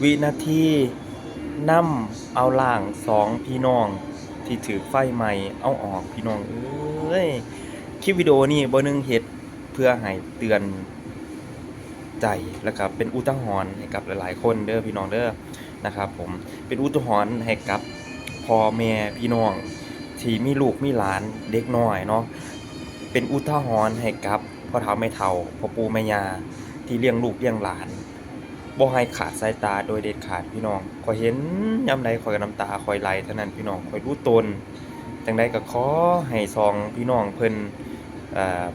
วินาทีนำเอาล่างสองพี่น้องที่ถือไฟใหม่เอาออกพี่น้องเอ้ยคลิปวิดีโอนี้บ่นึงเฮ็ดเพื่อให้เตือนใจแล้วก็เป็นอุทาหรณ์ให้กับหลายๆคนเด้อพี่น้องเด้อนะครับผมเป็นอุทาหรณ์ให้กับพ่อแม่พี่น้องที่มีลูกมีหลานเด็กน้อยเนาะเป็นอุทาหรณ์ให้กับพ่อเฒ่าแม่เฒ่าพ่อปู่แม่ย่าที่เลี้ยงลูกเลี้ยงหลานบ่ให้ขาดสายตาโดยเด็ดขาดพี่น้องข้อยเห็นยามใดข้อยก็น้ำตาข้อยไหลเท่านั้นพี่น้องข้อยรู้ตนจังใดก็ขอให้สองพี่น้องเพิ่นเอ่อ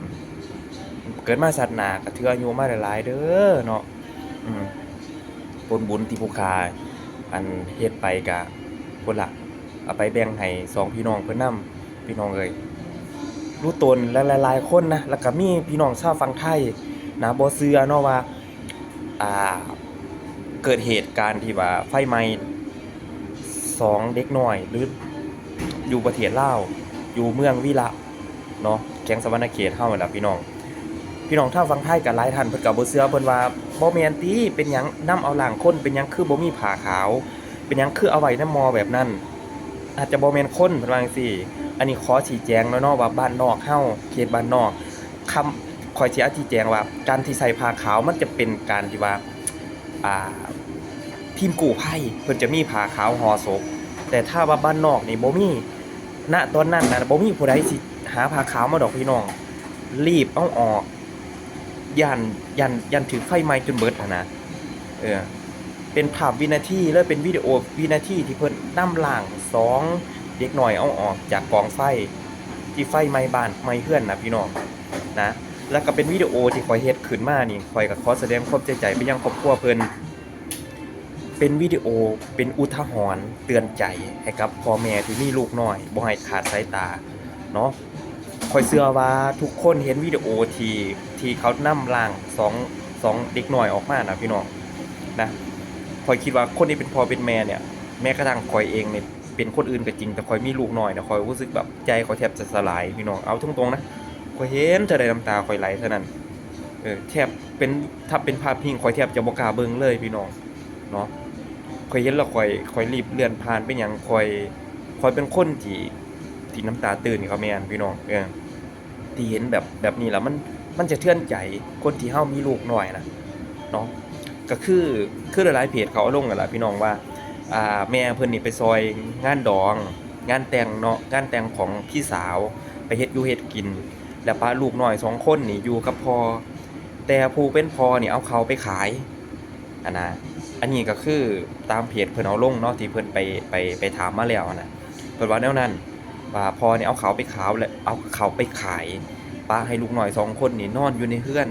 เกิดมาชาติหน้าก็ถืออายุมาหลายๆเด้อเนาะอืมผลบุญที่ผู้ฆ่าอันเฮ็ดไปก็พุ่นล่ะเอาไปแบ่งให้สองพี่น้องเพิ่นนำพี่น้องเอ้ยรู้ตนหลายๆคนนะแล้วก็มีพี่น้องชาวฝั่งไทยนะบ่เชื่อเนาะว่าอ่าเกิดเหตุการณ์ที่ว่าไฟไหม้สองเด็กน้อยหรืออยู่ประเทศลาวอยู่เมืองวิระเนาะแขวงสะหวรรณเขตเฮานั่นล่ะพี่น้อง พี่น้องทางฝั่งไทยก็หลายท่านเพิ่นก็บ่เชื่อเพิ่นว่าบ่แม่นติเป็นหยังนำเอาร่างคนเป็นหยังคือบ่มีผ้าขาวเป็นหยังคือเอาไว้ในหม้อแบบนั้นอาจจะบ่แม่นคนเพิ่นว่าจังซี่อันนี้ขอชี้แจงเนาะว่าบ้านนอกเฮาเขตบ้านนอกคำข้อยสิชี้แจงว่าการที่ใส่ผ้าขาวมันจะเป็นการที่ว่าอ่าทีมกู้ภัยเพิ่นจะมีผ้าขาวห่อศพแต่ถ้าว่าบ้านนอกนี่บ่มีณตอนนั้นน่ะบ่มีผู้ใดสิหาผ้าขาวมาดอกพี่น้องรีบเอาออก ยันถึงไฟไหม้จนเบิดนะเออเป็นภาพวินาทีแล้วเป็นวิดีโอวินาทีที่เพิ่นนำร่างสองเด็กหน่อยเอาออกจากกองไฟที่ไฟไหม้บ้านไหม้เฮือนนะพี่น้องนะแล้วก็เป็นวิดีโอที่ข่อยเฮ็ดขึ้นมานี่ข่อยก็ขอแสดงความเสียใจไปยังครอบครัวเพิ่นเป็นวิดีโอเป็นอุทาหรณ์เตือนใจให้กับพ่อแม่ที่มีลูกน้อยบ่ให้ขาดสายตาเนาะ ข้อยเชื่อว่าทุกคนเห็นวิดีโอที่เขานำร่างสองเด็กน้อยออกมานะพี่น้องนะข้อยคิดว่าคนที่เป็นพ่อเป็นแม่เนี่ยแม้กระทั่งข้อยเองเนี่ยเป็นคนอื่นก็จริงแต่ข้อยมีลูกน้อยเนี่ยข้อยรู้สึกแบบใจข้อยแทบจะสลายพี่น้องเอาตรงๆนะข้อยเห็นเท่าใดน้ำตาข้อยไหลเท่านั้นแทบเป็นถ้าเป็นภาพพิงข้อยแทบจะบ่กล้าเบิ่งเลยพี่น้องเนาะข้อยเห็นแล้วข้อยรีบเลื่อนผ่านไปหยังข้อยเป็นคนที่น้ำตาตื้นเขาแม่นพี่น้องที่เห็นแบบนี้แล้วมันจะเทือนใจคนที่เฮามีลูกน้อยนะเนาะก็คือหลายๆเพจเขาเอาลงกันล่ะพี่น้องว่าแม่เพิ่นนี่ไปซอยงานดองงานแต่งเนาะงานแต่งของพี่สาวไปเฮ็ดอยู่เฮ็ดกินแล้วป้าลูกน้อย2คนนี่อยู่กับพ่อแต่ผู้เป็นพ่อนี่เอาเขาไปขายนะอันนี้ก็คือตามเพจเพิ่นเอาลงเนาะที่เพิ่นไปถามมาแล้วนะเพิ่นว่าแนวนั้น ว่าพอเนี่ยเอาเขาไปขาวแล้วเอาเขาไปขายป้าให้ลูกหน่อย2 คนนี่นอนอยู่ในเฮือน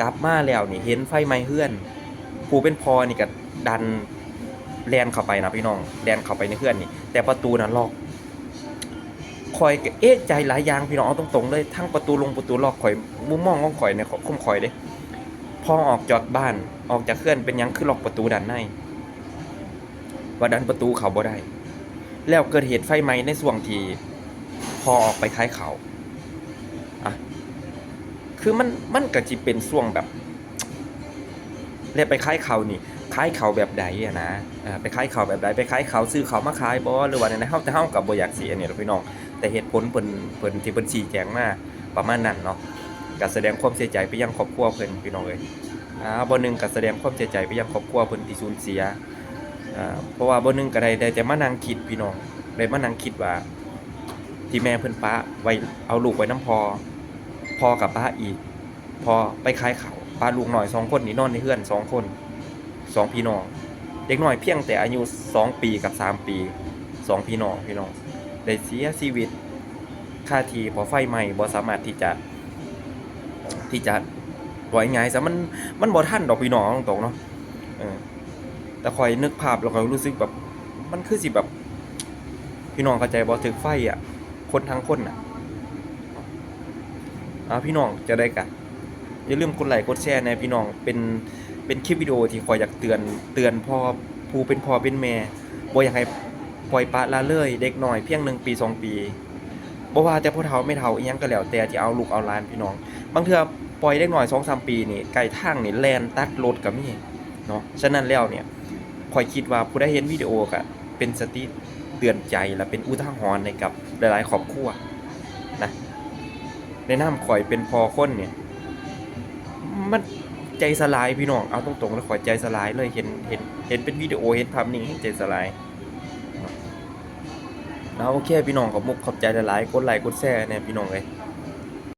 กลับมาแล้วนี่เห็นไฟไหม้เฮือนผู้เป็นพ่อนี่ก็ดันแล่นเข้าไปนะพี่น้องแล่นเข้าไปในเฮือนนี่แต่ประตูนั้นล็อกข่อยก็เอ๊ะใจหลายอย่างพี่น้องเอาตรงๆเลยทั้งประตูลงประตูล็อกข่อยมุมมองของข่อยเนี่ยคุ้มข่อยเด้พอออกจากบ้านออกจากเฮือนเป็นหยังคือล็อกประตูด้านในว่าดันประตูเข้าบ่ได้แล้วเกิดเหตุไฟไหม้ในช่วงที่ พอออกไปขายเขาอ่ะคือมันก็จิเป็นช่วงแบบแล้วไปขายเขานี่ขายเขาแบบใดอะนะไปขายเขาแบบใดไปขายเขาซื้อเขามาขายบ่หรือว่าในเฮาแต่เฮาก็บ่อยากสิอันนี้หรอกพี่น้องแต่เหตุผลเพิ่นที่เพิ่นชี้แจงมาประมาณนั้นเนาะก็แสดงความเสียใจไปยังครอบครัวเพิ่นพี่น้องเอ้ยบ่หนึ่งก็แสดงความเสียใจไปยังครอบครัวเพิ่นที่สูญเสียเพราะว่าบ่หนึ่งก็ได้แต่มานั่งคิดพี่น้องได้มานั่งคิดว่า ที่แม่เพิ่นป้าไว้เอาลูกไว้น้ำพอกับป้าอีกพอไปขายเขาวป้าลูกหน่อย2 คนนี่นอนในเฮือน2 คน2 พี่น้องเด็กน้อยเพียงแต่อายุ2 ปีกับ3 ปี2 พี่น้องได้เสียชีวิตคาที่เพราะไฟไหม้บ่สามารถที่จะว่าง่ายๆซะมันบ่ทันดอกพี่น้องตรงๆเนาะเออแต่ข้อยนึกภาพแล้วก็รู้สึกแบบมันคือสิแบบพี่น้องเข้าใจบ่ถึกไฟอะคนทั้งคนน่ะพี่น้องจะได้กะอย่าลืมกดไลค์กดแชร์นะพี่น้องเป็นคลิปวิดีโอที่ข้อยอยากเตือนพ่อผู้เป็นพ่อเป็นแม่บ่อยากให้ปล่อยปละละเลยเด็กน้อยเพียง1 ปี 2 ปีบ่ว่าแต่ผู้เฒ่าไม่เฒ่าอีหยังก็แล้วแต่ที่เอาลูกเอาหลานพี่น้องบางเทื่อปล่อยเด็กน้อย2-3 ปีนี่ไกลทางนี่แล่นตัดรถก็มีเนาะฉะนั้นแล้วเนี่ย อยคิดว่าผู้ใดเห็นวิดีโอก็เป็นสติเตือนใจและเป็นอุทาหรณ์ให้กับหลายๆครอบครัวนะในนามข่อยเป็นพ่อคนเนี่ยมันใจสลายพี่น้องเอาตรงๆแล้วข่อยใจสลายเลยเห็นเป็นวิดีโอเห็นภาพนิ่งให้ใจสลายแล้วโอเคพี่น้องขอบมุกขอบใจหลายๆกดไลค์กดแชร์เนี่ยพี่น้องเอ้ย